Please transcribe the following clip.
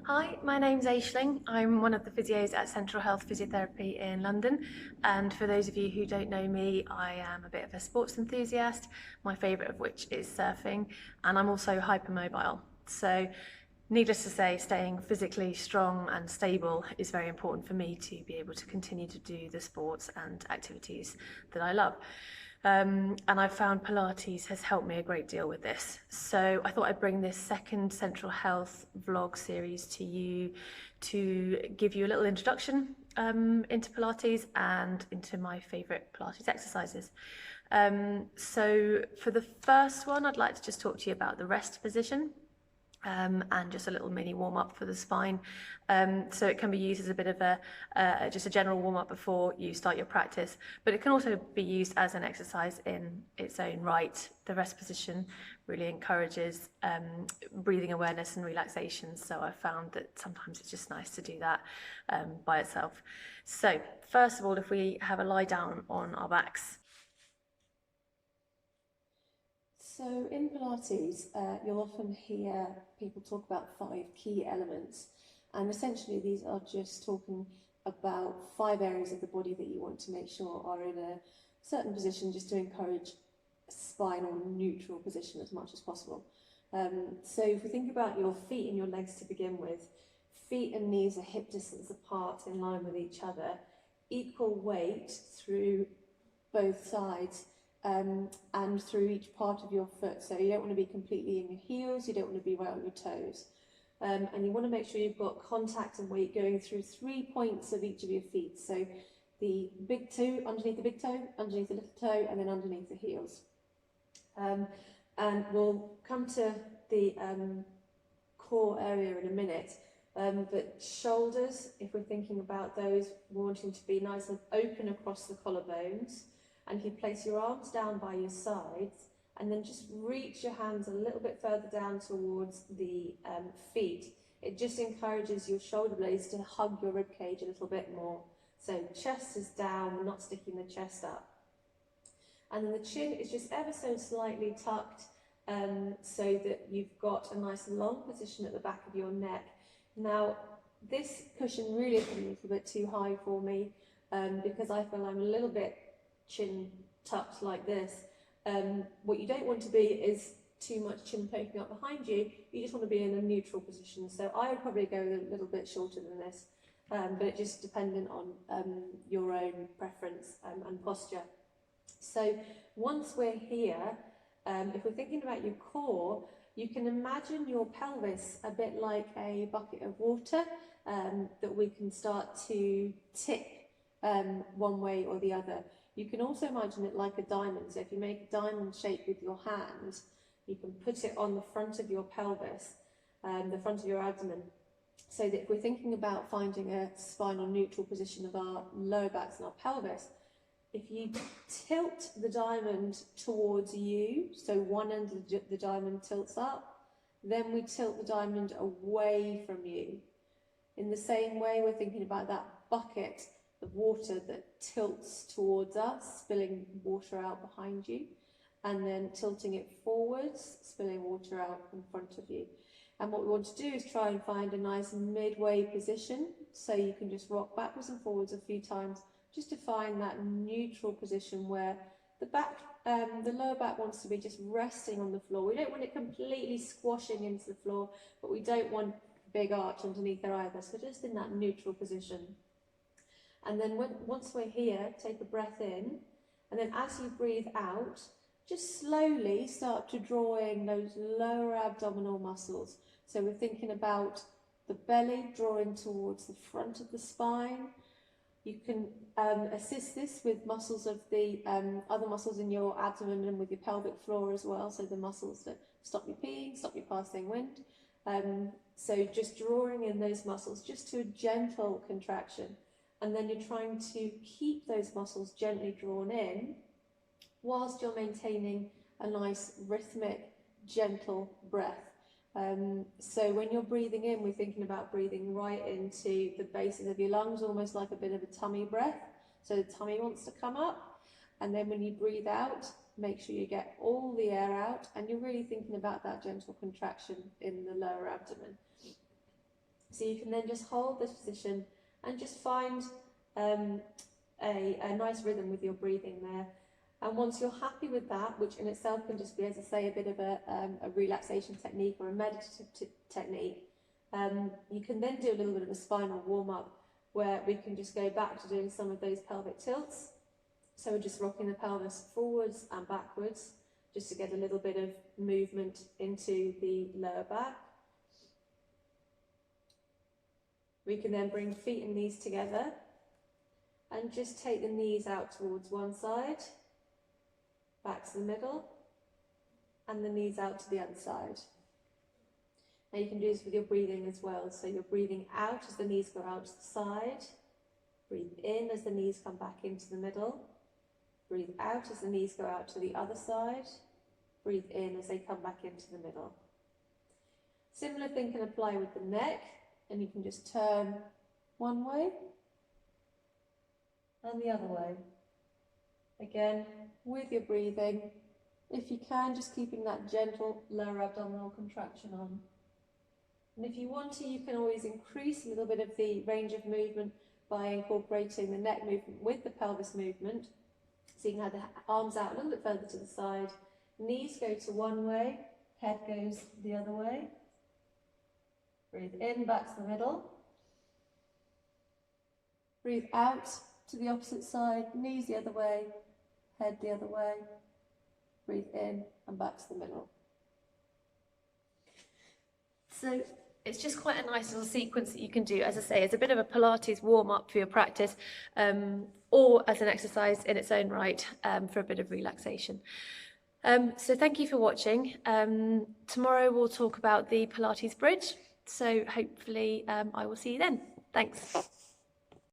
Hi, my name's Aisling. I'm one of the physios at Central Health Physiotherapy in London. And for those of you who don't know me, I am a bit of a sports enthusiast, my favourite of which is surfing, and I'm also hypermobile. So, needless to say, staying physically strong and stable is very important for me to be able to continue to do the sports and activities that I love. And I've found Pilates has helped me a great deal with this. So I thought I'd bring this second Central Health vlog series to you to give you a little introduction into Pilates and into my favourite Pilates exercises. So for the first one, I'd like to just talk to you about the rest position. And just a little mini warm-up for the spine. So it can be used as a bit of just a general warm-up before you start your practice, but it can also be used as an exercise in its own right. The rest position really encourages breathing awareness and relaxation, so I've found that sometimes it's just nice to do that by itself. So first of all, if we have a lie down on our backs. So in Pilates, you'll often hear people talk about 5 key elements, and essentially these are just talking about 5 areas of the body that you want to make sure are in a certain position, just to encourage a spinal neutral position as much as possible. So if we think about your feet and your legs to begin with, feet and knees are hip distance apart in line with each other, equal weight through both sides, and through each part of your foot. So you don't want to be completely in your heels, you don't want to be right on your toes. And you want to make sure you've got contact and weight going through 3 points of each of your feet. So the big toe, underneath the big toe, underneath the little toe, and then underneath the heels. And we'll come to the core area in a minute. But shoulders, if we're thinking about those, wanting to be nice and open across the collarbones. And if you place your arms down by your sides and then just reach your hands a little bit further down towards the feet, it just encourages your shoulder blades to hug your rib cage a little bit more. So chest is down, we're not sticking the chest up. And then the chin is just ever so slightly tucked, so that you've got a nice long position at the back of your neck. Now, this cushion really is a little bit too high for me, because I feel I'm a little bit chin tucked like this. What you don't want to be is too much chin poking up behind you. You just want to be in a neutral position. So I would probably go a little bit shorter than this, but it's just dependent on your own preference and posture. So once we're here, if we're thinking about your core, you can imagine your pelvis a bit like a bucket of water that we can start to tip one way or the other. You can also imagine it like a diamond. So if you make a diamond shape with your hand, you can put it on the front of your pelvis, the front of your abdomen. So that if we're thinking about finding a spinal neutral position of our lower backs and our pelvis, if you tilt the diamond towards you, so one end of the diamond tilts up, then we tilt the diamond away from you. In the same way, we're thinking about that bucket of water that tilts towards us, spilling water out behind you, and then tilting it forwards, spilling water out in front of you. And what we want to do is try and find a nice midway position, so you can just rock backwards and forwards a few times, just to find that neutral position where the back, the lower back wants to be just resting on the floor. We don't want it completely squashing into the floor, but we don't want big arch underneath there either, so just in that neutral position. And then once we're here, take a breath in, and then as you breathe out, just slowly start to draw in those lower abdominal muscles. So we're thinking about the belly drawing towards the front of the spine. You can assist this with muscles of the other muscles in your abdomen and with your pelvic floor as well, so the muscles that stop you peeing, stop you passing wind. So just drawing in those muscles just to a gentle contraction. And then you're trying to keep those muscles gently drawn in whilst you're maintaining a nice rhythmic, gentle breath. So when you're breathing in, we're thinking about breathing right into the bases of your lungs, almost like a bit of a tummy breath. So the tummy wants to come up. And then when you breathe out, make sure you get all the air out, and you're really thinking about that gentle contraction in the lower abdomen. So you can then just hold this position and just find a nice rhythm with your breathing there. And once you're happy with that, which in itself can just be, as I say, a bit of a relaxation technique or a meditative technique, you can then do a little bit of a spinal warm-up where we can just go back to doing some of those pelvic tilts. So we're just rocking the pelvis forwards and backwards, just to get a little bit of movement into the lower back. We can then bring feet and knees together and just take the knees out towards one side, back to the middle, and the knees out to the other side. Now you can do this with your breathing as well. So you're breathing out as the knees go out to the side. Breathe in as the knees come back into the middle. Breathe out as the knees go out to the other side. Breathe in as they come back into the middle. Similar thing can apply with the neck, and you can just turn one way and the other way. Again, with your breathing, if you can, just keeping that gentle lower abdominal contraction on. And if you want to, you can always increase a little bit of the range of movement by incorporating the neck movement with the pelvis movement. So you can have the arms out a little bit further to the side, knees go to one way, head goes the other way. Breathe in, back to the middle. Breathe out to the opposite side, knees the other way, head the other way. Breathe in and back to the middle. So it's just quite a nice little sequence that you can do, as I say, as a bit of a Pilates warm-up for your practice, or as an exercise in its own right for a bit of relaxation. So thank you for watching. Tomorrow we'll talk about the Pilates bridge, so hopefully I will see you then. Thanks.